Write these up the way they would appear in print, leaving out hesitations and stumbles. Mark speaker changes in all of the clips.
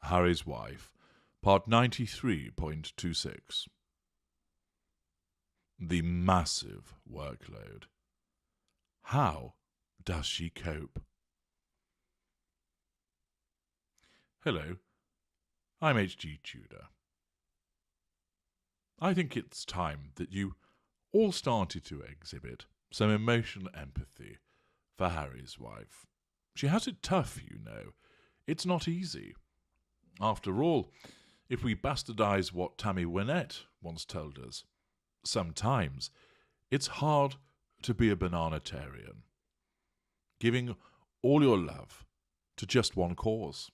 Speaker 1: Harry's Wife, part 93.26. The massive workload. How does she cope? Hello, I'm H.G. Tudor. I think it's time that you all started to exhibit some emotional empathy for Harry's wife. She has it tough, you know. It's not easy. After all, if we bastardize what Tammy Wynette once told us, sometimes it's hard to be a bananatarian, giving all your love to just one cause.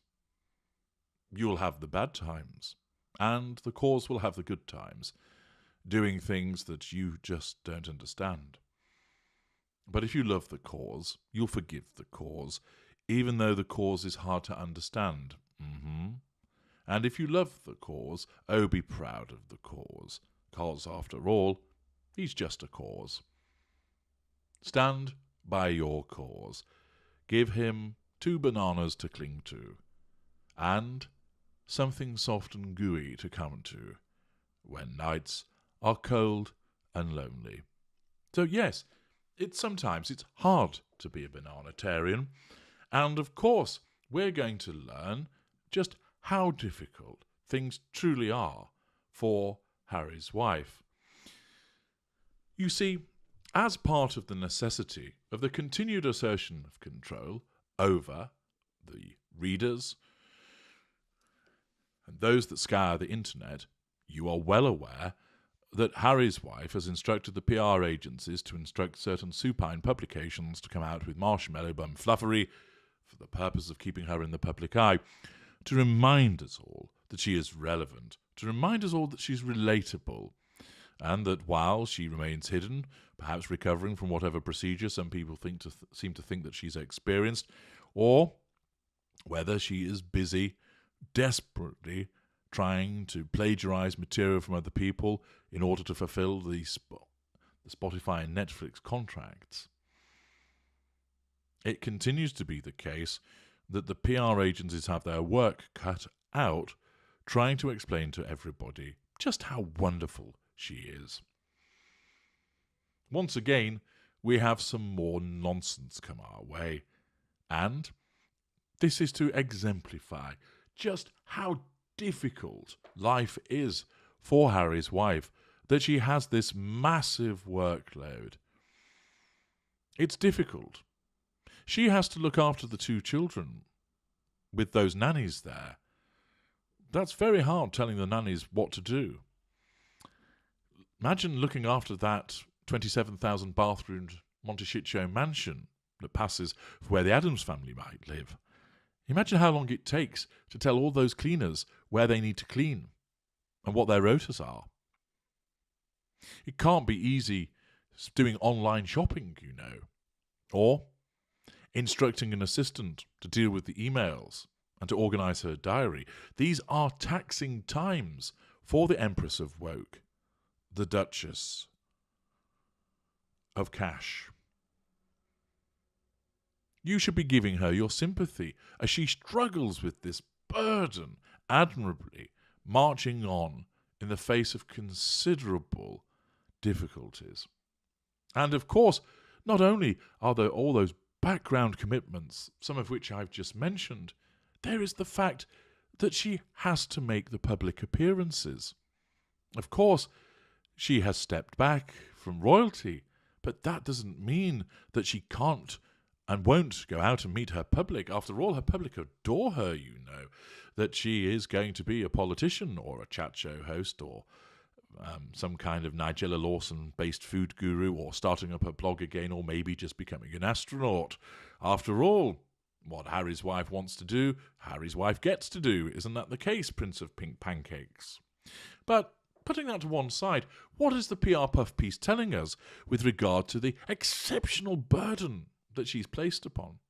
Speaker 1: You'll have the bad times, and the cause will have the good times, doing things that you just don't understand. But if you love the cause, you'll forgive the cause, even though the cause is hard to understand. And if you love the cause, oh, be proud of the cause, 'cause after all, he's just a cause. Stand by your cause. Give him 2 bananas to cling to, and something soft and gooey to come to, when nights are cold and lonely. So yes, sometimes it's hard to be a bananatarian, and of course we're going to learn just how difficult things truly are for Harry's wife. You see, as part of the necessity of the continued assertion of control over the readers and those that scour the internet, you are well aware that Harry's wife has instructed the PR agencies to instruct certain supine publications to come out with marshmallow bum fluffery for the purpose of keeping her in the public eye, to remind us all that she is relevant, to remind us all that she's relatable, and that while she remains hidden, perhaps recovering from whatever procedure some people seem to think that she's experienced, or whether she is busy, desperately trying to plagiarize material from other people in order to fulfill the Spotify and Netflix contracts. It continues to be the case that the PR agencies have their work cut out trying to explain to everybody just how wonderful she is. Once again, we have some more nonsense come our way, and this is to exemplify just how difficult life is for Harry's wife, that she has this massive workload. It's difficult. She has to look after the 2 children with those nannies there. That's very hard, telling the nannies what to do. Imagine looking after that 27,000 bathroomed Monteshitshow mansion that passes for where the Addams family might live. Imagine how long it takes to tell all those cleaners where they need to clean and what their rotas are. It can't be easy doing online shopping, you know, or instructing an assistant to deal with the emails and to organise her diary. These are taxing times for the Empress of Woke, the Duchess of Cash. You should be giving her your sympathy as she struggles with this burden, admirably marching on in the face of considerable difficulties. And of course, not only are there all those background commitments, some of which I've just mentioned, there is the fact that she has to make the public appearances. Of course, she has stepped back from royalty, but that doesn't mean that she can't and won't go out and meet her public. After all, her public adore her, you know, that she is going to be a politician or a chat show host or some kind of Nigella Lawson-based food guru, or starting up a blog again, or maybe just becoming an astronaut. After all, what Harry's wife wants to do, Harry's wife gets to do. Isn't that the case, Prince of Pink Pancakes? But putting that to one side, what is the PR puff piece telling us with regard to the exceptional burden that she's placed upon?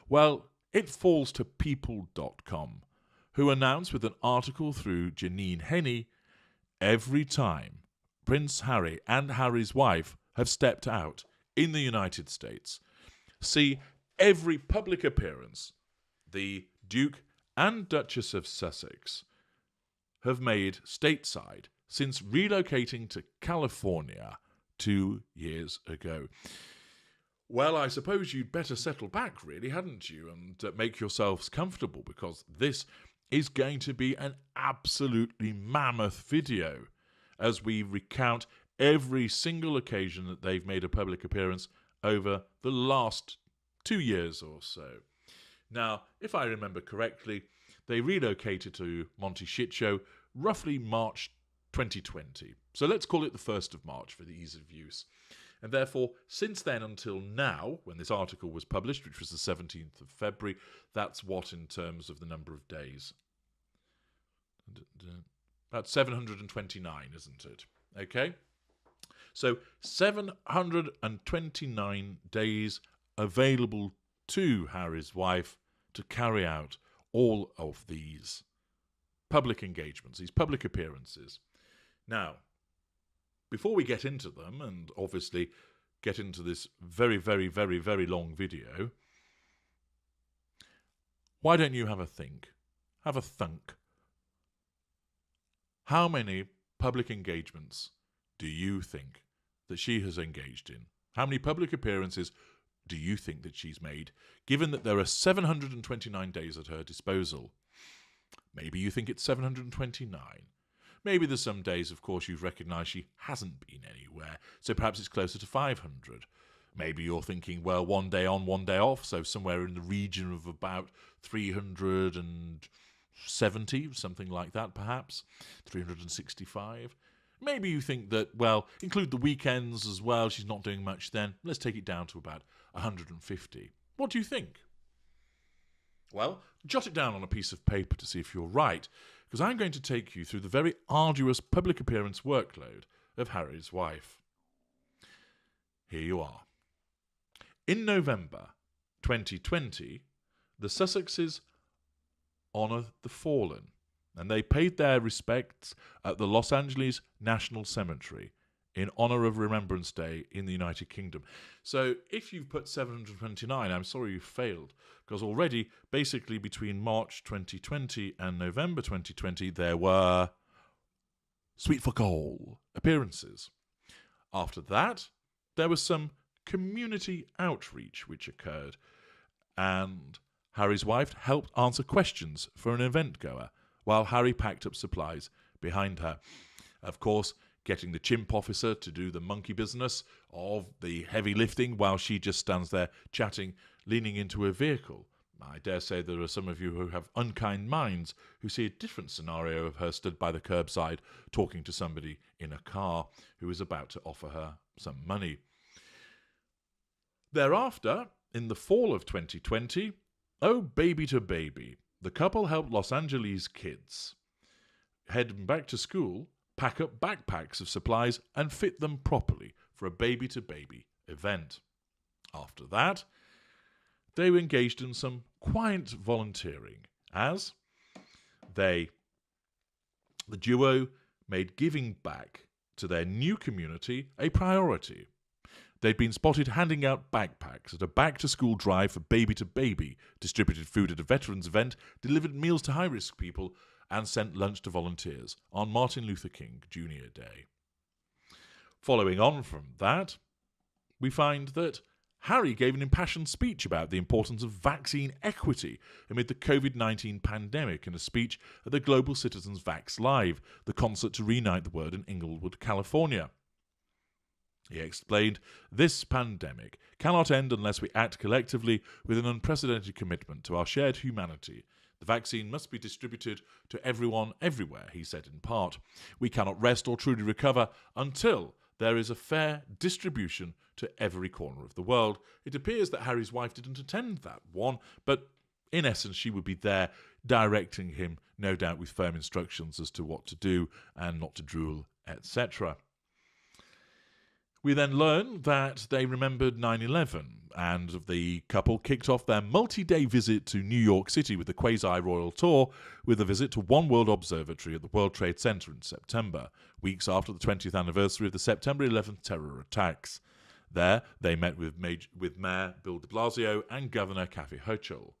Speaker 1: Well, it falls to people.com, who announce with an article through Janine Henney, every time Prince Harry and Harry's wife have stepped out in the United States, see every public appearance the Duke and Duchess of Sussex have made stateside since relocating to California 2 years ago. Well, I suppose you'd better settle back, really, hadn't you, and make yourselves comfortable, because this is going to be an absolutely mammoth video as we recount every single occasion that they've made a public appearance over the last 2 years or so. Now, if I remember correctly, they relocated to Monty Shit Show roughly March 2020. So let's call it the 1st of March for the ease of use. And therefore, since then until now, when this article was published, which was the 17th of February, that's what in terms of the number of days? That's 729, isn't it? Okay? So 729 days available to Harry's wife to carry out all of these public engagements, these public appearances. Now, before we get into them, and obviously get into this very, very, very, very long video, why don't you have a think? Have a thunk. How many public engagements do you think that she has engaged in? How many public appearances do you think that she's made, given that there are 729 days at her disposal? Maybe you think it's 729. Maybe there's some days, of course, you've recognised she hasn't been anywhere, so perhaps it's closer to 500. Maybe you're thinking, well, one day on, one day off, so somewhere in the region of about 370, something like that, perhaps, 365. Maybe you think that, well, include the weekends as well, she's not doing much then. Let's take it down to about 150. What do you think? Well, jot it down on a piece of paper to see if you're right, because I'm going to take you through the very arduous public appearance workload of Harry's wife. Here you are. In November 2020, the Sussexes honour the fallen, and they paid their respects at the Los Angeles National Cemetery in honour of Remembrance Day in the United Kingdom. So if you've put 729, I'm sorry you failed, because already, basically between March 2020 and November 2020, there were sweet fuck all appearances. After that, there was some community outreach which occurred, and Harry's wife helped answer questions for an event goer while Harry packed up supplies behind her. Of course, getting the chimp officer to do the monkey business of the heavy lifting while she just stands there chatting, leaning into her vehicle. I dare say there are some of you who have unkind minds who see a different scenario of her stood by the curbside talking to somebody in a car who is about to offer her some money. Thereafter, in the fall of 2020, oh baby to baby, the couple helped Los Angeles kids head back to school, pack up backpacks of supplies and fit them properly for a baby-to-baby event. After that, they were engaged in some quiet volunteering as the duo made giving back to their new community a priority. They'd been spotted handing out backpacks at a back-to-school drive for baby-to-baby, distributed food at a veterans event, delivered meals to high-risk people, and sent lunch to volunteers on Martin Luther King Jr. Day. Following on from that, we find that Harry gave an impassioned speech about the importance of vaccine equity amid the COVID-19 pandemic in a speech at the Global Citizens Vax Live, the concert to reunite the world in Inglewood, California. He explained, "This pandemic cannot end unless we act collectively with an unprecedented commitment to our shared humanity. The vaccine must be distributed to everyone, everywhere," he said in part. "We cannot rest or truly recover until there is a fair distribution to every corner of the world." It appears that Harry's wife didn't attend that one, but in essence she would be there directing him, no doubt with firm instructions as to what to do and not to drool, etc. We then learn that they remembered 9/11, and the couple kicked off their multi-day visit to New York City with the quasi-royal tour, with a visit to One World Observatory at the World Trade Center in September, weeks after the 20th anniversary of the September 11th terror attacks. There, they met with Mayor Bill de Blasio and Governor Kathy Hochul.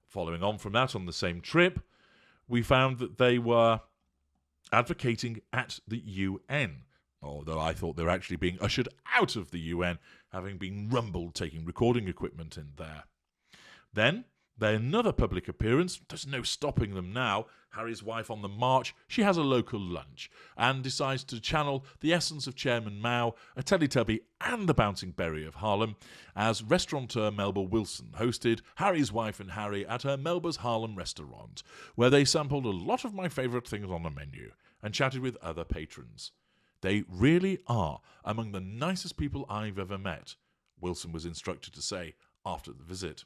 Speaker 1: Following on from that, on the same trip, we found that they were advocating at the UN, although I thought they were actually being ushered out of the UN, having been rumbled taking recording equipment in there. Then, another public appearance. There's no stopping them now. Harry's wife on the march. She has a local lunch and decides to channel the essence of Chairman Mao, a Teletubby and the Bouncing Berry of Harlem, as restaurateur Melba Wilson hosted Harry's wife and Harry at her Melba's Harlem restaurant, where they sampled a lot of my favourite things on the menu and chatted with other patrons. They really are among the nicest people I've ever met, Wilson was instructed to say after the visit.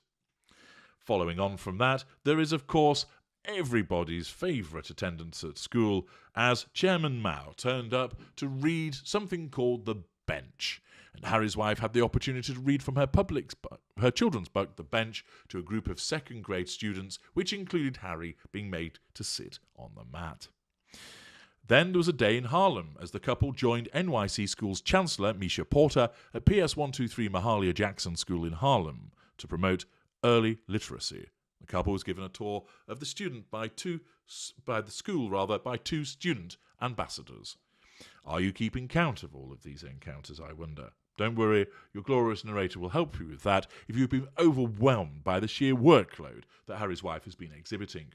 Speaker 1: Following on from that, there is, of course, everybody's favourite attendance at school, as Chairman Mao turned up to read something called The Bench, and Harry's wife had the opportunity to read from her children's book, The Bench, to a group of second-grade students, which included Harry being made to sit on the mat. Then there was a day in Harlem, as the couple joined NYC School's Chancellor, Misha Porter, at PS 123 Mahalia Jackson School in Harlem, to promote early literacy. The couple was given a tour of the student by two student ambassadors. Are you keeping count of all of these encounters, I wonder? Don't worry, your glorious narrator will help you with that if you've been overwhelmed by the sheer workload that Harry's wife has been exhibiting.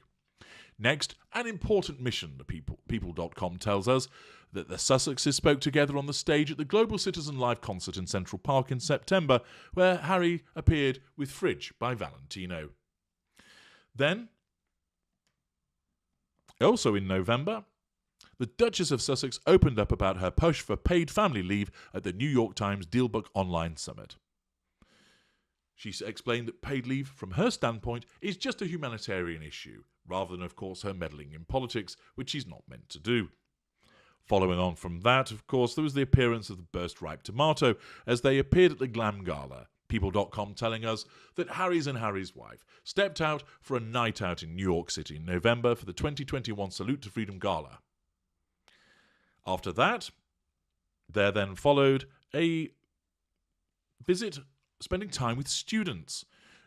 Speaker 1: Next, an important mission, the People.com tells us, that the Sussexes spoke together on the stage at the Global Citizen Live concert in Central Park in September, where Harry appeared with Fridge by Valentino. Then, also in November, the Duchess of Sussex opened up about her push for paid family leave at the New York Times Dealbook Online Summit. She explained that paid leave, from her standpoint, is just a humanitarian issue, rather than, of course, her meddling in politics, which she's not meant to do. Following on from that, of course, there was the appearance of the Burst Ripe Tomato, as they appeared at the Glam Gala. People.com telling us that Harry's and Harry's wife stepped out for a night out in New York City in November for the 2021 Salute to Freedom Gala. After that, there then followed a visit spending time with students.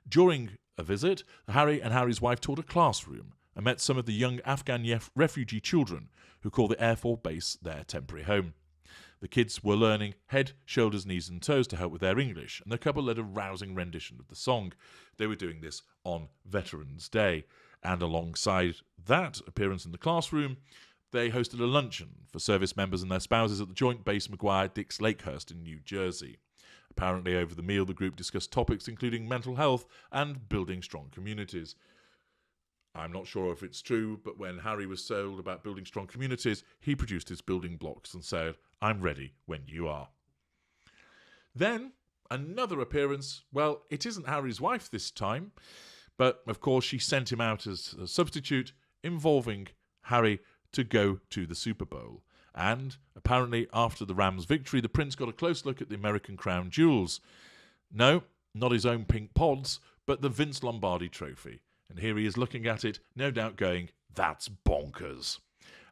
Speaker 1: During a visit, Harry and Harry's wife toured a classroom and met some of the young Afghan refugee children who call the Air Force Base their temporary home. The kids were learning head, shoulders, knees and toes to help with their English, and the couple led a rousing rendition of the song. They were doing this on Veterans Day, and alongside that appearance in the classroom, they hosted a luncheon for service members and their spouses at the Joint Base McGuire-Dix Lakehurst in New Jersey. Apparently, over the meal, the group discussed topics including mental health and building strong communities. I'm not sure if it's true, but when Harry was told about building strong communities, he produced his building blocks and said, "I'm ready when you are." Then, another appearance. Well, it isn't Harry's wife this time, but of course she sent him out as a substitute, involving Harry to go to the Super Bowl. And apparently, after the Rams' victory, the Prince got a close look at the American Crown Jewels. No, not his own pink pods, but the Vince Lombardi trophy. And here he is looking at it, no doubt going, "That's bonkers."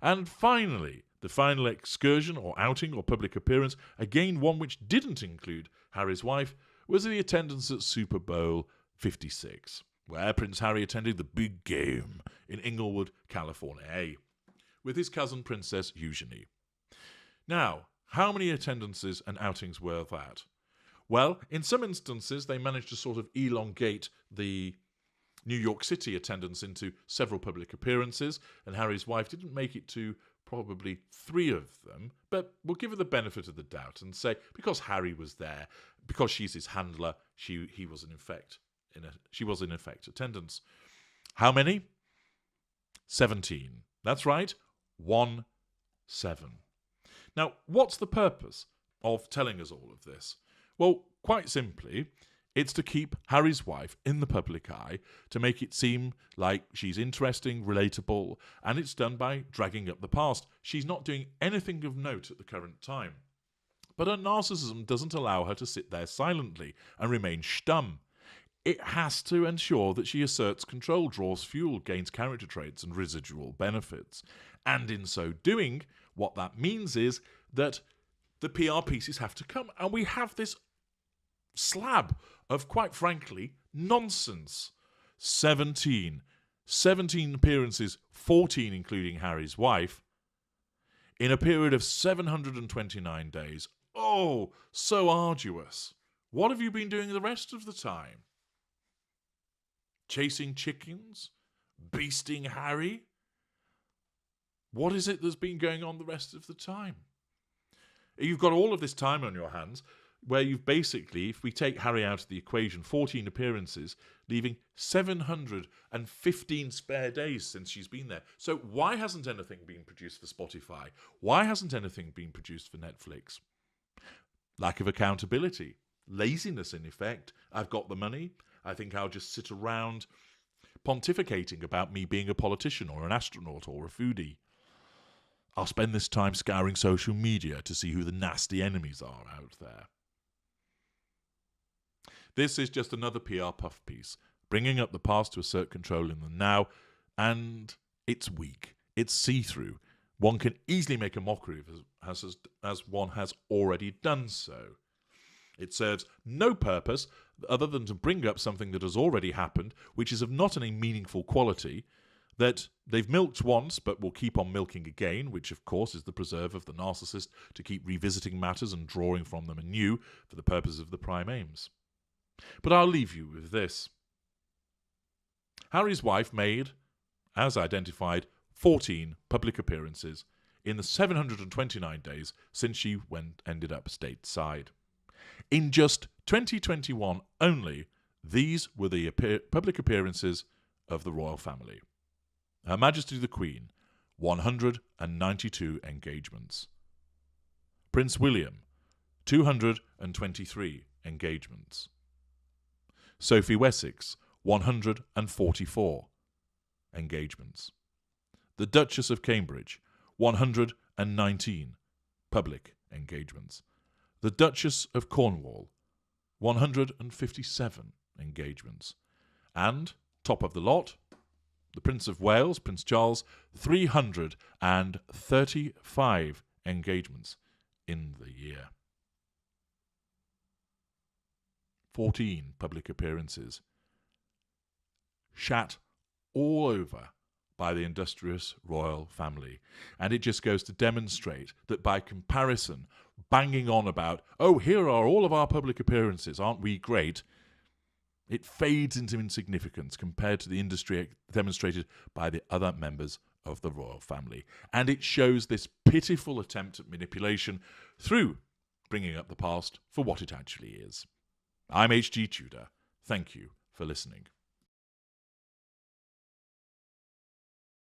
Speaker 1: And finally, the final excursion or outing or public appearance, again one which didn't include Harry's wife, was the attendance at Super Bowl 56, where Prince Harry attended the big game in Inglewood, California, with his cousin Princess Eugenie. Now, how many attendances and outings were that? Well, in some instances, they managed to sort of elongate the New York City attendance into several public appearances, and Harry's wife didn't make it to probably 3 of them, but we'll give her the benefit of the doubt and say because Harry was there, because she's his handler, she was in effect attendance. How many? 17. That's right, 17. Now, what's the purpose of telling us all of this? Well, quite simply, it's to keep Harry's wife in the public eye, to make it seem like she's interesting, relatable, and it's done by dragging up the past. She's not doing anything of note at the current time. But her narcissism doesn't allow her to sit there silently and remain stumm. It has to ensure that she asserts control, draws fuel, gains character traits and residual benefits. And in so doing, what that means is that the PR pieces have to come. And we have this slab of, quite frankly, nonsense. 17. 17 appearances, 14 including Harry's wife, in a period of 729 days. Oh, so arduous. What have you been doing the rest of the time? Chasing chickens? Beasting Harry? What is it that's been going on the rest of the time? You've got all of this time on your hands where you've basically, if we take Harry out of the equation, 14 appearances, leaving 715 spare days since she's been there. So why hasn't anything been produced for Spotify? Why hasn't anything been produced for Netflix? Lack of accountability. Laziness, in effect. I've got the money. I think I'll just sit around pontificating about me being a politician or an astronaut or a foodie. I'll spend this time scouring social media to see who the nasty enemies are out there. This is just another PR puff piece, bringing up the past to assert control in the now, and it's weak. It's see-through. One can easily make a mockery of it as one has already done so. It serves no purpose other than to bring up something that has already happened, which is of not any meaningful quality, that they've milked once but will keep on milking again, which of course is the preserve of the narcissist to keep revisiting matters and drawing from them anew for the purpose of the prime aims. But I'll leave you with this. Harry's wife made, as identified, 14 public appearances in the 729 days since she ended up stateside. In just 2021 only, these were the public appearances of the royal family. Her Majesty the Queen, 192 engagements. Prince William, 223 engagements. Sophie Wessex, 144 engagements. The Duchess of Cambridge, 119 public engagements. The Duchess of Cornwall, 157 engagements. And, top of the lot, the Prince of Wales, Prince Charles, 335 engagements in the year. 14 public appearances. Shat all over by the industrious royal family. And it just goes to demonstrate that by comparison, banging on about, oh, here are all of our public appearances, aren't we great? It fades into insignificance compared to the industry demonstrated by the other members of the royal family. And it shows this pitiful attempt at manipulation through bringing up the past for what it actually is. I'm H.G. Tudor. Thank you for listening.